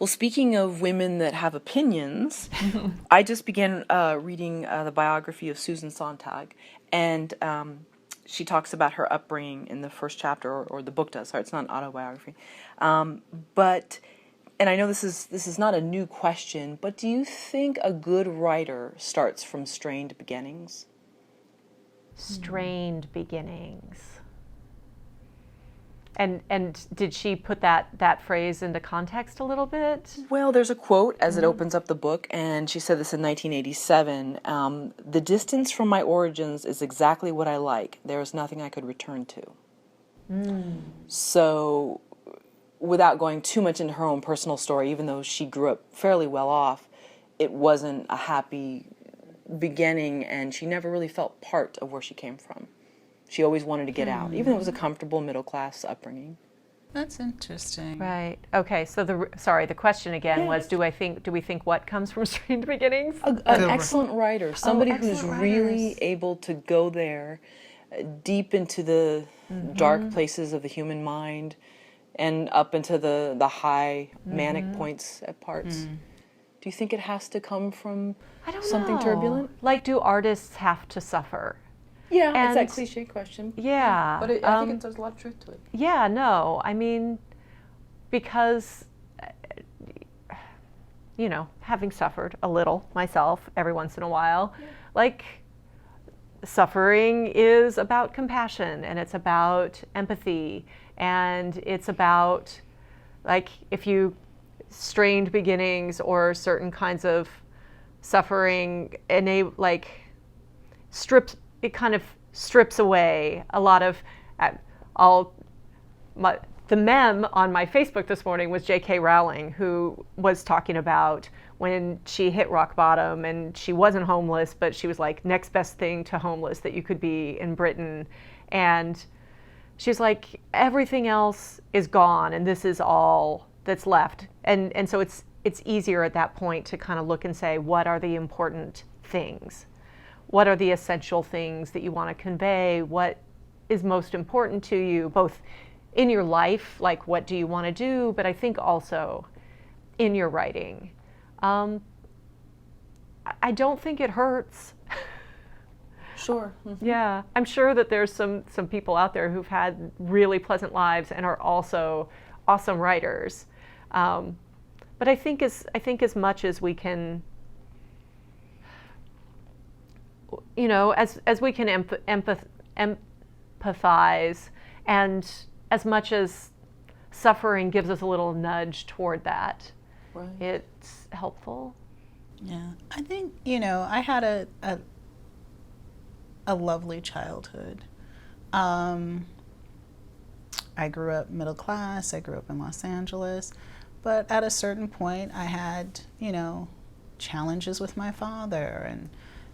Well, speaking of women that have opinions, I just began reading the biography of Susan Sontag, and she talks about her upbringing in the first chapter, or the book does. Sorry, it's not an autobiography. And I know this is not a new question, but do you think a good writer starts from strained beginnings? Strained beginnings. And did she put that phrase into context a little bit? Well, there's a quote as it opens up the book, and she said this in 1987. The distance from my origins is exactly what I like. There is nothing I could return to. So, without going too much into her own personal story, even though she grew up fairly well off, it wasn't a happy beginning, and she never really felt part of where she came from. She always wanted to get out, even though it was a comfortable middle-class upbringing. That's interesting. Right. Okay. So the question again was, do we think what comes from strained beginnings? An excellent writer, somebody who's really able to go there, deep into the dark places of the human mind, and up into the high manic points at parts. Do you think it has to come from something turbulent? Like, do artists have to suffer? Yeah, it's that cliche question. Yeah. But I think there's a lot of truth to it. Yeah, no. I mean, because, having suffered a little myself every once in a while, like, suffering is about compassion, and it's about empathy, and it's about, like, if you strained beginnings or certain kinds of suffering it kind of strips away a lot of the meme on my Facebook this morning was J.K. Rowling, who was talking about when she hit rock bottom and she wasn't homeless, but she was like next best thing to homeless that you could be in Britain. And she's like, everything else is gone and this is all that's left. And so it's easier at that point to kind of look and say, what are the important things? What are the essential things that you want to convey? What is most important to you, both in your life, like what do you want to do, but I think also in your writing. I don't think it hurts. Sure. Yeah, I'm sure that there's some people out there who've had really pleasant lives and are also awesome writers. But I think as much as we can, as we can empathize, and as much as suffering gives us a little nudge toward that, right, it's helpful. Yeah, I think, I had a lovely childhood. I grew up middle class, I grew up in Los Angeles, but at a certain point I had, challenges with my father, and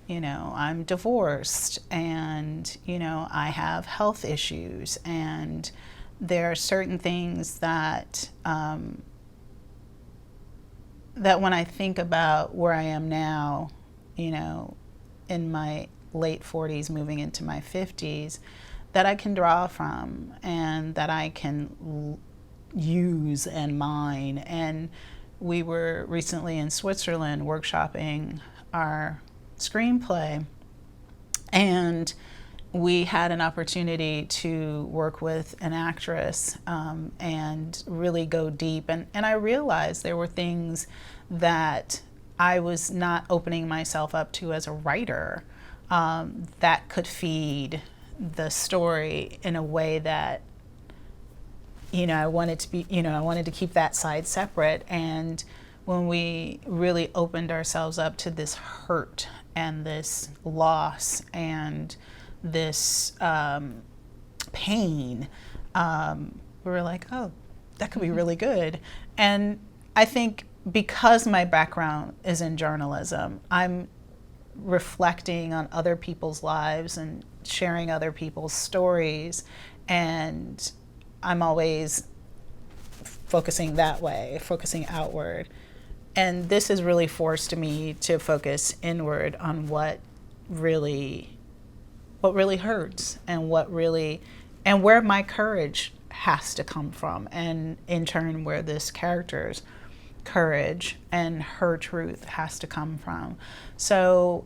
I'm divorced, and, I have health issues, and there are certain things that that when I think about where I am now, in my late 40s, moving into my 50s, that I can draw from and that I can use and mine. And we were recently in Switzerland workshopping our screenplay, and we had an opportunity to work with an actress and really go deep. And I realized there were things that I was not opening myself up to as a writer that could feed the story in a way that, I wanted to be, I wanted to keep that side separate. And when we really opened ourselves up to this hurt and this loss and this pain, we were like, oh, that could be really good. And I think because my background is in journalism, I'm reflecting on other people's lives and sharing other people's stories, and I'm always focusing that way, focusing outward. And this has really forced me to focus inward on what really hurts, and and where my courage has to come from, and in turn where this character's courage and her truth has to come from. So,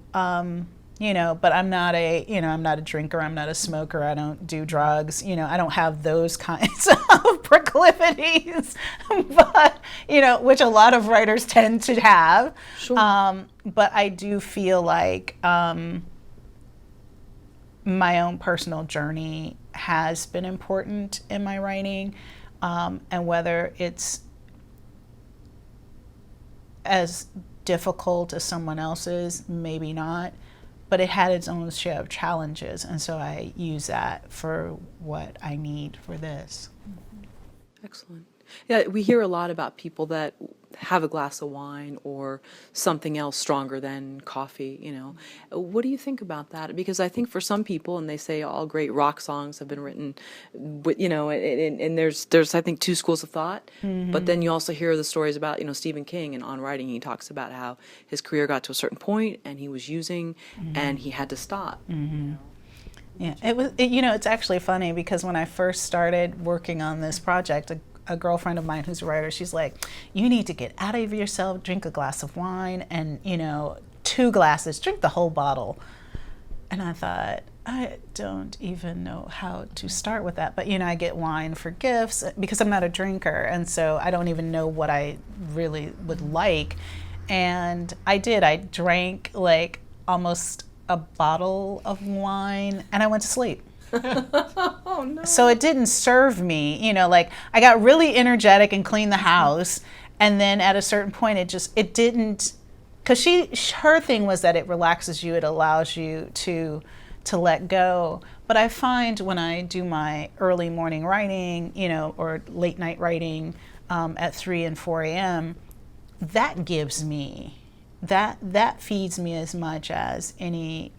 you know, but I'm not a drinker, I'm not a smoker, I don't do drugs, you know, I don't have those kinds of proclivities, but, you know, which a lot of writers tend to have. Sure. But I do feel like my own personal journey has been important in my writing, and whether it's as difficult as someone else's, maybe not, but it had its own share of challenges, and so I use that for what I need for this. Excellent. Yeah, we hear a lot about people that have a glass of wine or something else stronger than coffee, you know. What do you think about that? Because I think for some people, and they say all great rock songs have been written with, you know, and there's I think two schools of thought, but then you also hear the stories about, you know, Stephen King, and On Writing, he talks about how his career got to a certain point and he was using and he had to stop. You know? Yeah, you know, it's actually funny because when I first started working on this project, a girlfriend of mine who's a writer, she's like, you need to get out of yourself, drink a glass of wine, and, you know, 2 glasses, drink the whole bottle. And I thought, I don't even know how to start with that. But, you know, I get wine for gifts because I'm not a drinker, and so I don't even know what I really would like. And I did. I drank like almost a bottle of wine, and I went to sleep. Oh, no. So it didn't serve me, you know, like I got really energetic and cleaned the house, and then at a certain point it didn't, because her thing was that it relaxes you, it allows you to let go. But I find when I do my early morning writing, you know, or late night writing at 3 and 4 a.m., that gives me, that feeds me as much as any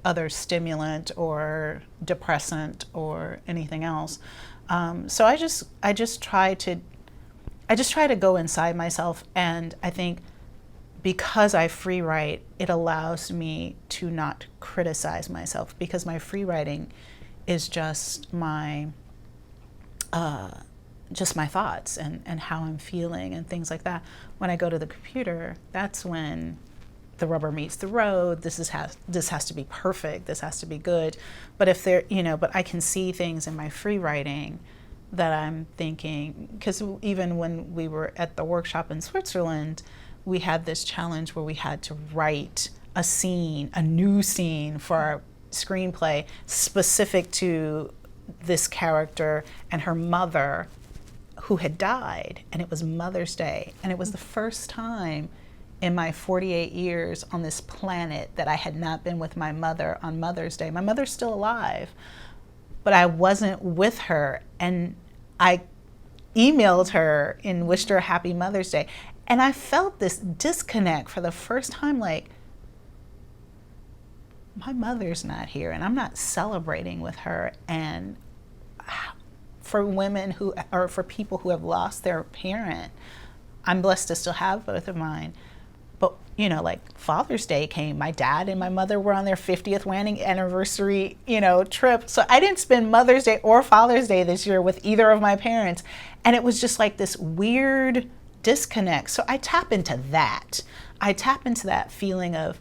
other stimulant or depressant or anything else. So I just try to go inside myself, and I think because I free write, it allows me to not criticize myself, because my free writing is just my thoughts and how I'm feeling and things like that. When I go to the computer, that's when the rubber meets the road. This has to be perfect. This has to be good. But if there, you know, but I can see things in my free writing that I'm thinking, because even when we were at the workshop in Switzerland, we had this challenge where we had to write a scene, a new scene for our screenplay specific to this character and her mother who had died, and it was Mother's Day, and it was the first time in my 48 years on this planet that I had not been with my mother on Mother's Day. My mother's still alive, but I wasn't with her, and I emailed her and wished her a happy Mother's Day, and I felt this disconnect for the first time, like, my mother's not here, and I'm not celebrating with her. And for women who, or for people who have lost their parent, I'm blessed to still have both of mine. But, you know, like Father's Day came, my dad and my mother were on their 50th wedding anniversary, you know, trip. So I didn't spend Mother's Day or Father's Day this year with either of my parents. And it was just like this weird disconnect. So I tap into that. I tap into that feeling of,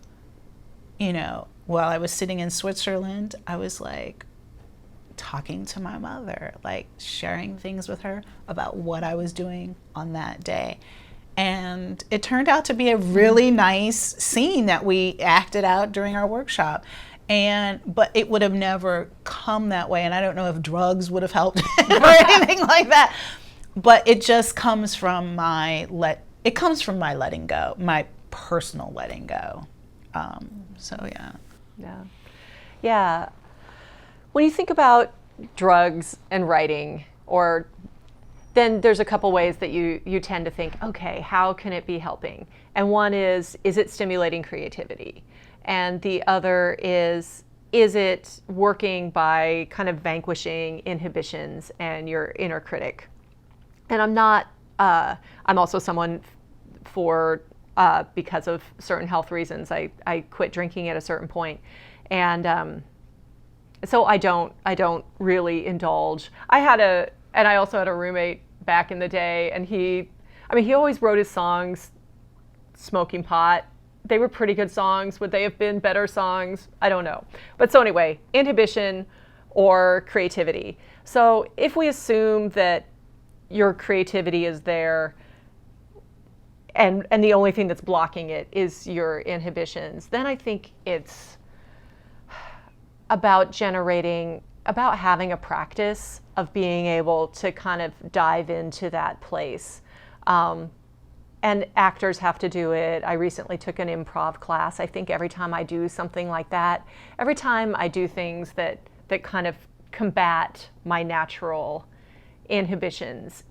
you know, while I was sitting in Switzerland, I was like talking to my mother, like sharing things with her about what I was doing on that day. And it turned out to be a really nice scene that we acted out during our workshop. But it would have never come that way. And I don't know if drugs would have helped or anything like that. But it just comes from my letting go, my personal letting go. So yeah. Yeah. When you think about drugs and writing, or then there's a couple ways that you tend to think, okay, how can it be helping? And one is it stimulating creativity? And the other is it working by kind of vanquishing inhibitions and your inner critic? And I'm also someone because of certain health reasons, I quit drinking at a certain point. And so I don't really indulge. I also had a roommate back in the day, and I mean, he always wrote his songs smoking pot. They were pretty good songs. Would they have been better songs? I don't know. But so anyway, inhibition or creativity. So if we assume that your creativity is there and the only thing that's blocking it is your inhibitions, then I think it's about having a practice of being able to kind of dive into that place. And actors have to do it. I recently took an improv class. I think every time I do something like that, every time I do things that kind of combat my natural inhibitions,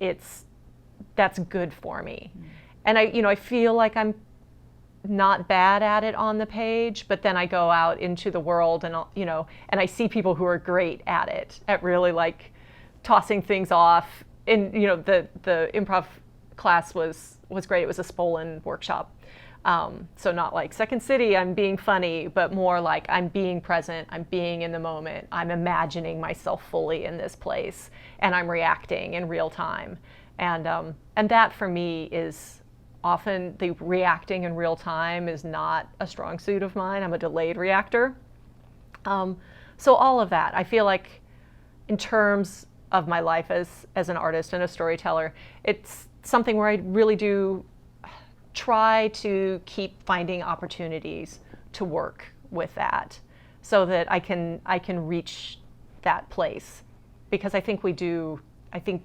that's good for me. Mm. And I feel like I'm not bad at it on the page, but then I go out into the world and and I see people who are great at it, at really like tossing things off. And the improv class was great. It was a Spolin workshop. So not like Second City, I'm being funny, but more like I'm being present, I'm being in the moment, I'm imagining myself fully in this place, and I'm reacting in real time. And that for me is often, the reacting in real time is not a strong suit of mine. I'm a delayed reactor. So all of that, I feel like in terms of my life as an artist and a storyteller, it's something where I really do try to keep finding opportunities to work with that so that I can reach that place, because I think we do. I think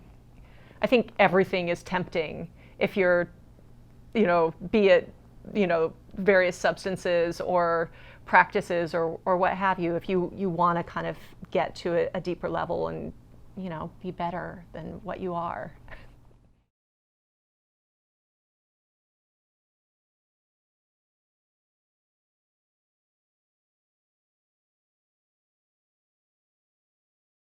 everything is tempting if you're, be it, various substances or practices or what have you, if you want to kind of get to a deeper level and, be better than what you are.